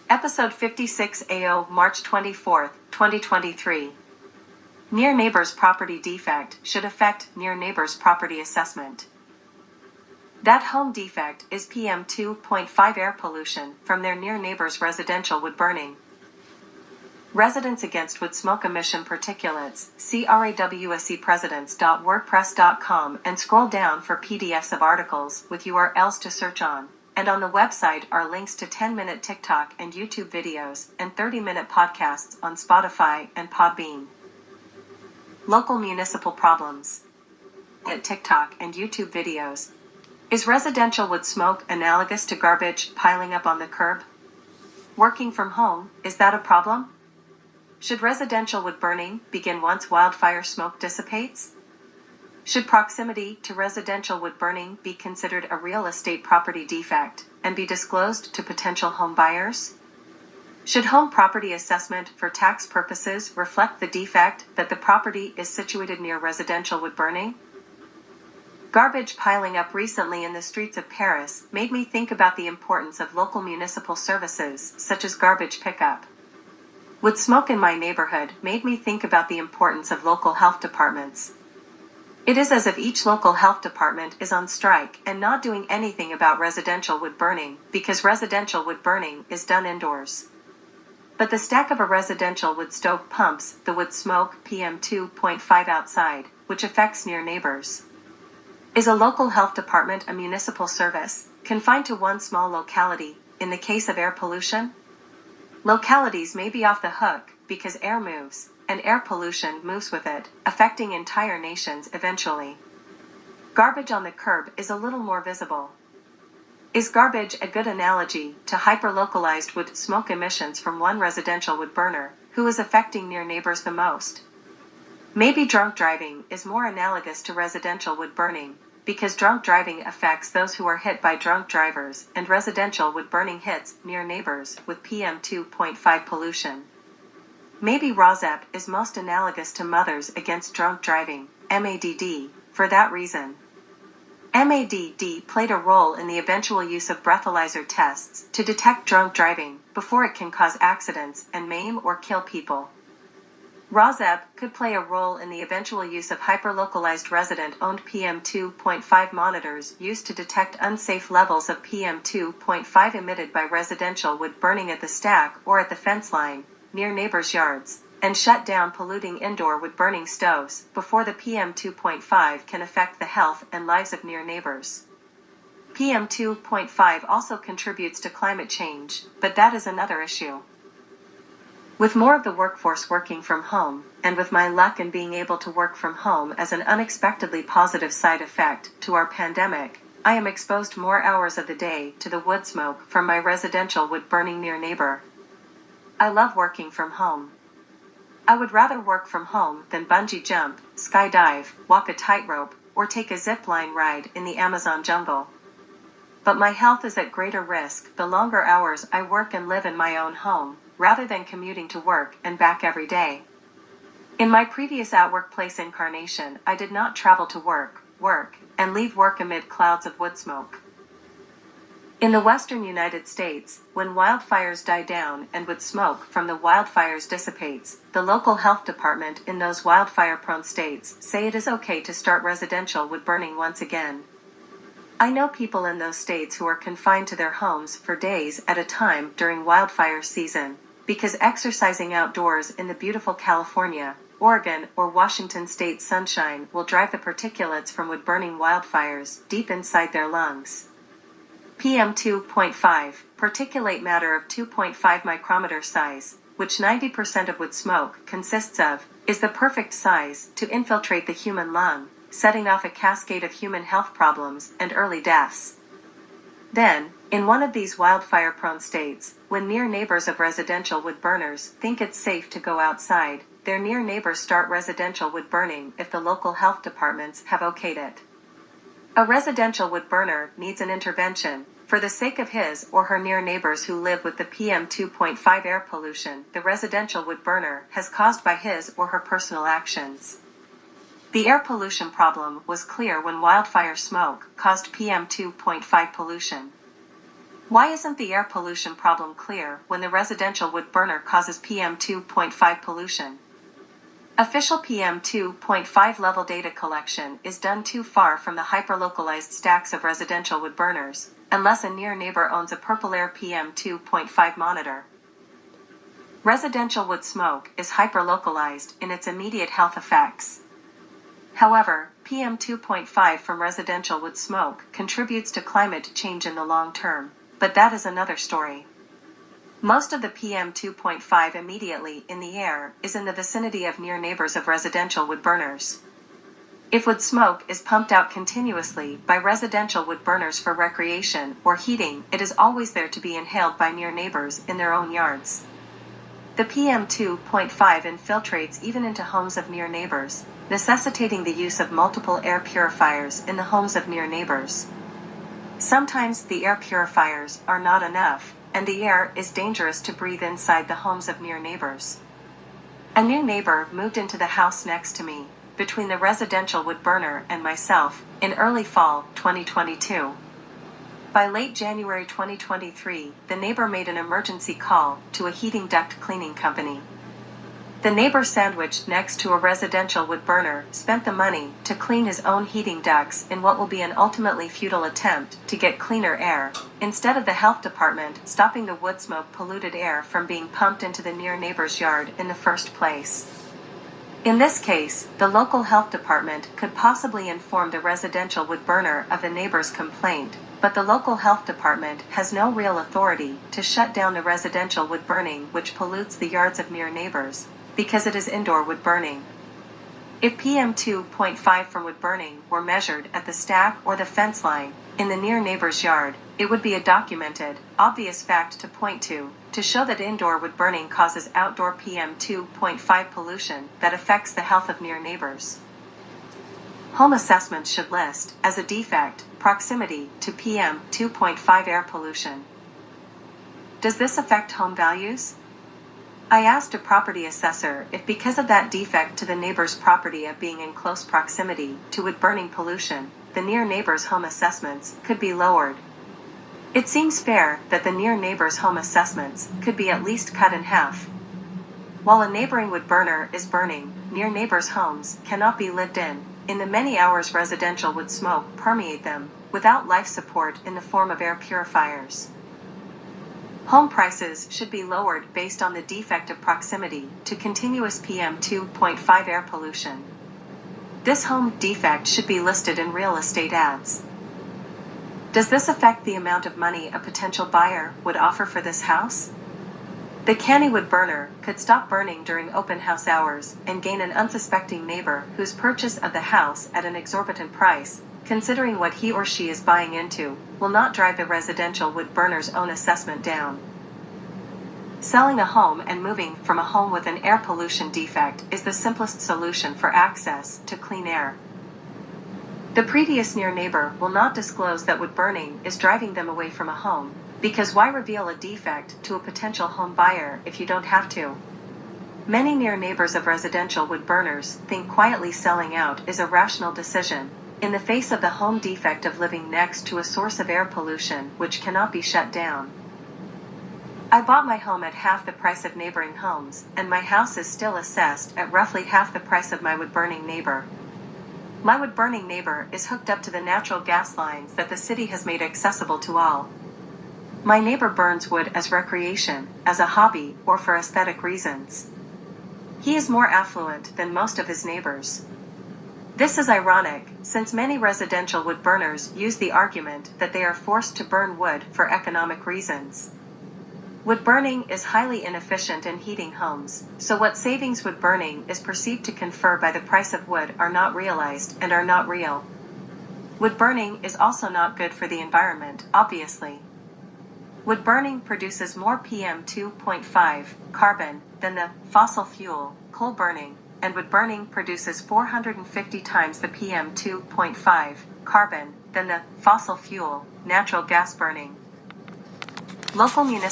Episode 56 AO, March 24, 2023. Near neighbor's property defect should affect near neighbor's property assessment. That home defect is PM 2.5 air pollution from their near neighbor's residential wood burning. Residents Against Wood Smoke Emission Particulates, CRAWSEpresidents.wordpress.com, and scroll down for PDFs of articles with URLs to search on. And on the website are links to 10-minute TikTok and YouTube videos and 30-minute podcasts on Spotify and Podbean. Local municipal problems. At TikTok and YouTube videos. Is residential wood smoke analogous to garbage piling up on the curb? Working from home, is that a problem? Should residential wood burning begin once wildfire smoke dissipates? Should proximity to residential wood burning be considered a real estate property defect and be disclosed to potential home buyers? Should home property assessment for tax purposes reflect the defect that the property is situated near residential wood burning? Garbage piling up recently in the streets of Paris made me think about the importance of local municipal services such as garbage pickup. Wood smoke in my neighborhood made me think about the importance of local health departments. It is as if each local health department is on strike and not doing anything about residential wood burning because residential wood burning is done indoors. But the stack of a residential wood stove pumps the wood smoke PM 2.5 outside, which affects near neighbors. Is a local health department a municipal service, confined to one small locality, in the case of air pollution? Localities may be off the hook because air moves, and air pollution moves with it, affecting entire nations eventually. Garbage on the curb is a little more visible. Is garbage a good analogy to hyper-localized wood smoke emissions from one residential wood burner, who is affecting near neighbors the most? Maybe drunk driving is more analogous to residential wood burning, because drunk driving affects those who are hit by drunk drivers, and residential wood burning hits near neighbors with PM 2.5 pollution. Maybe RAWSEP is most analogous to Mothers Against Drunk Driving, MADD, for that reason. MADD played a role in the eventual use of breathalyzer tests to detect drunk driving before it can cause accidents and maim or kill people. RAWSEP could play a role in the eventual use of hyperlocalized resident-owned PM 2.5 monitors used to detect unsafe levels of PM 2.5 emitted by residential wood burning at the stack or at the fence line, near neighbors' yards, and shut down polluting indoor wood burning stoves before the PM 2.5 can affect the health and lives of near neighbors. PM 2.5 also contributes to climate change, but that is another issue. With more of the workforce working from home, and with my luck in being able to work from home as an unexpectedly positive side effect to our pandemic, I am exposed more hours of the day to the wood smoke from my residential wood burning near neighbor. I love working from home. I would rather work from home than bungee jump, skydive, walk a tightrope, or take a zip line ride in the Amazon jungle. But my health is at greater risk the longer hours I work and live in my own home, rather than commuting to work and back every day. In my previous at-workplace incarnation, I did not travel to work, and leave work amid clouds of wood smoke. In the western United States, when wildfires die down and wood smoke from the wildfires dissipates, the local health department in those wildfire-prone states say it is okay to start residential wood burning once again. I know people in those states who are confined to their homes for days at a time during wildfire season, because exercising outdoors in the beautiful California, Oregon, or Washington state sunshine will drive the particulates from wood-burning wildfires deep inside their lungs. PM 2.5, particulate matter of 2.5 micrometer size, which 90% of wood smoke consists of, is the perfect size to infiltrate the human lung, setting off a cascade of human health problems and early deaths. Then, in one of these wildfire-prone states, when near neighbors of residential wood burners think it's safe to go outside, their near neighbors start residential wood burning if the local health departments have okayed it. A residential wood burner needs an intervention, for the sake of his or her near neighbors who live with the PM 2.5 air pollution the residential wood burner has caused by his or her personal actions. The air pollution problem was clear when wildfire smoke caused PM 2.5 pollution. Why isn't the air pollution problem clear when the residential wood burner causes PM 2.5 pollution? Official PM 2.5 level data collection is done too far from the hyperlocalized stacks of residential wood burners, unless a near neighbor owns a purple air PM 2.5 monitor. Residential wood smoke is hyperlocalized in its immediate health effects. However, PM 2.5 from residential wood smoke contributes to climate change in the long term, but that is another story. Most of the PM 2.5 immediately in the air is in the vicinity of near neighbors of residential wood burners. If wood smoke is pumped out continuously by residential wood burners for recreation or heating, it is always there to be inhaled by near neighbors in their own yards. The PM 2.5 infiltrates even into homes of near neighbors, necessitating the use of multiple air purifiers in the homes of near neighbors. Sometimes the air purifiers are not enough, and the air is dangerous to breathe inside the homes of near neighbors. A new neighbor moved into the house next to me, between the residential wood burner and myself, in early fall 2022. By late January 2023, the neighbor made an emergency call to a heating duct cleaning company. The neighbor sandwiched next to a residential wood burner spent the money to clean his own heating ducts in what will be an ultimately futile attempt to get cleaner air, instead of the health department stopping the wood smoke polluted air from being pumped into the near neighbor's yard in the first place. In this case, the local health department could possibly inform the residential wood burner of the neighbor's complaint, but the local health department has no real authority to shut down the residential wood burning which pollutes the yards of near neighbors, because it is indoor wood burning. If PM 2.5 from wood burning were measured at the stack or the fence line in the near neighbor's yard, it would be a documented, obvious fact to point to show that indoor wood burning causes outdoor PM 2.5 pollution that affects the health of near neighbors. Home assessments should list, as a defect, proximity to PM 2.5 air pollution. Does this affect home values? I asked a property assessor if because of that defect to the neighbor's property of being in close proximity to wood burning pollution, the near neighbor's home assessments could be lowered. It seems fair that the near neighbor's home assessments could be at least cut in half. While a neighboring wood burner is burning, near neighbors' homes cannot be lived in the many hours residential wood smoke permeate them, without life support in the form of air purifiers. Home prices should be lowered based on the defect of proximity to continuous PM 2.5 air pollution. This home defect should be listed in real estate ads. Does this affect the amount of money a potential buyer would offer for this house? The canny wood burner could stop burning during open house hours and gain an unsuspecting neighbor whose purchase of the house at an exorbitant price, considering what he or she is buying into, will not drive the residential wood burner's own assessment down. Selling a home and moving from a home with an air pollution defect is the simplest solution for access to clean air. The previous near neighbor will not disclose that wood burning is driving them away from a home, because why reveal a defect to a potential home buyer if you don't have to? Many near neighbors of residential wood burners think quietly selling out is a rational decision, in the face of the home defect of living next to a source of air pollution which cannot be shut down. I bought my home at half the price of neighboring homes, and my house is still assessed at roughly half the price of my wood-burning neighbor. My wood-burning neighbor is hooked up to the natural gas lines that the city has made accessible to all. My neighbor burns wood as recreation, as a hobby, or for aesthetic reasons. He is more affluent than most of his neighbors. This is ironic, since many residential wood burners use the argument that they are forced to burn wood for economic reasons. Wood burning is highly inefficient in heating homes, so what savings wood burning is perceived to confer by the price of wood are not realized and are not real. Wood burning is also not good for the environment, obviously. Wood burning produces more PM 2.5 carbon than the fossil fuel, coal burning, and wood burning produces 450 times the PM 2.5 carbon than the fossil fuel, natural gas burning. Local municipal